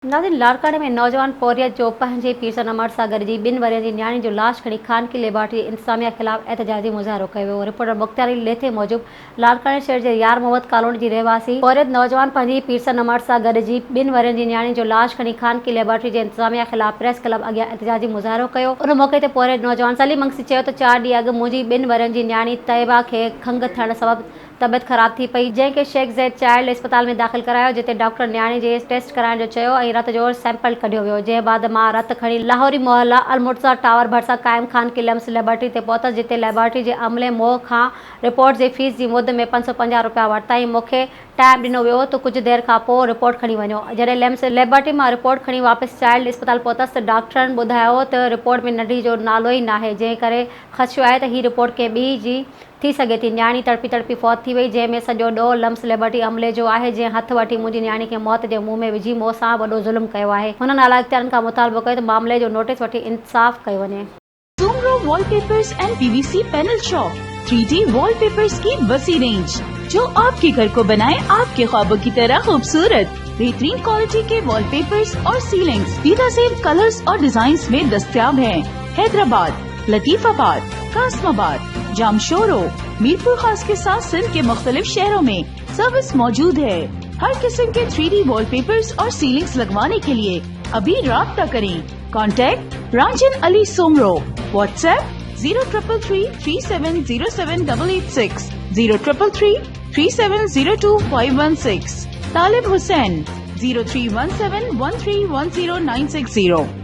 नाज़रीन, लाड़काने में नौजवान पौरियत जो पंहिंजे पीर सां नमाज़ सां गॾिजी 2 वरियनि जी न्याणी जो लाश खणी खानगी लेबॉरेटरी इंतज़ामिया ख़िलाफ़ एहतजाजी मुज़ाहिरो कयो वियो। रिपोर्टर मुख़्तार अली लेथे मूजिब लाड़काने शहर जे यार मोहम्मद कॉलोनी जी रहवासी पौरियत नौजवान पंहिंजी पीर सां नमाज़ सां गॾिजी 2 वरियनि जी न्याणी जो लाश खणी खानगी लेबॉरेटरी जे इंतज़ामिया ख़िलाफ़ प्रेस क्लब अॻियां एहतजाजी मुज़ाहिरो कयो। उन मौक़े ते पौरियत नौजवान सलीम अंगसी चयो त 4 ॾींहं अॻु मुंहिंजी 2 वरियनि जी न्याणी तैयबा खे खंघि थियण सबबि तबियत ख़राब थी पई, जंहिंखे शेख ज़ैद चाइल्ड अस्पताल में दाख़िल करायो, जिते डॉक्टर न्याणी जे टेस्ट कराइण जो चयो ऐं रत जो सैंपल कढियो वियो। जंहिं बाद मां रत खणी लाहौरी मोहल्ला अलमुर्तज़ा टावर भरिसां क़ाइम खानगी लम्स लेबॉरेटरी ते पहुतसि, जिते लेबॉरेटरी जे अमले मूं खां रिपोर्ट जे फीस जी मुद में 550 रुपया वरिता ऐं मूंखे टाइम ॾिनो वियो त कुझु देरि खां पोइ रिपोर्ट खणी वञो। जॾहिं लैम्स लेबॉरेटरी मां रिपोर्ट खणी वापसि चाइल्ड अस्पताल पहुतसि त डॉक्टरनि ॿुधायो त रिपोर्ट में नंढी जो नालो ई नाहे, जंहिं करे ख़दशो आहे त हीअ रिपोर्ट कंहिं ॿी जी थी सघे थी। न्याणी तड़पी तड़पी फौत थी वई, जंहिंमें सॼो ॾोह लम्स लेबॉरेटरी अमले जो आहे, जंहिं हथ वठी मुंहिंजी न्याणी खे मौत जे मुंहं में विझी मूं सां वॾो ज़ुल्म कयो आहे। हुननि आला इख्तियारनि खां मुतालबो कयो त मामले जो नोटिस वठी इंसाफ़ कयो वञे। Soomro wallpapers and PVC panel shop 3D wallpapers की वसी रेंज, जो आपके घर को बनाए आपके ख्वाबों की तरह खूबसूरत। बेहतरीन क्वालिटी के वॉलपेपर्स और सीलिंग्स बेनज़ीर कलर्स और डिजाइन्स में दस्तयाब हैं। हैदराबाद, लतीफाबाद, कासमाबाद, जामशोरो, मीरपुर खास के साथ सिंध के मुख्तलिफ शहरों में सर्विस मौजूद है। हर किस्म के 3D वॉलपेपर्स और सीलिंग्स लगवाने के लिए अभी राब्ता करें। कॉन्टैक्ट रांजन अली सोमरो, व्हाट्सएप 0333370786, 03333702 516, तालिब हुसैन 031713109660।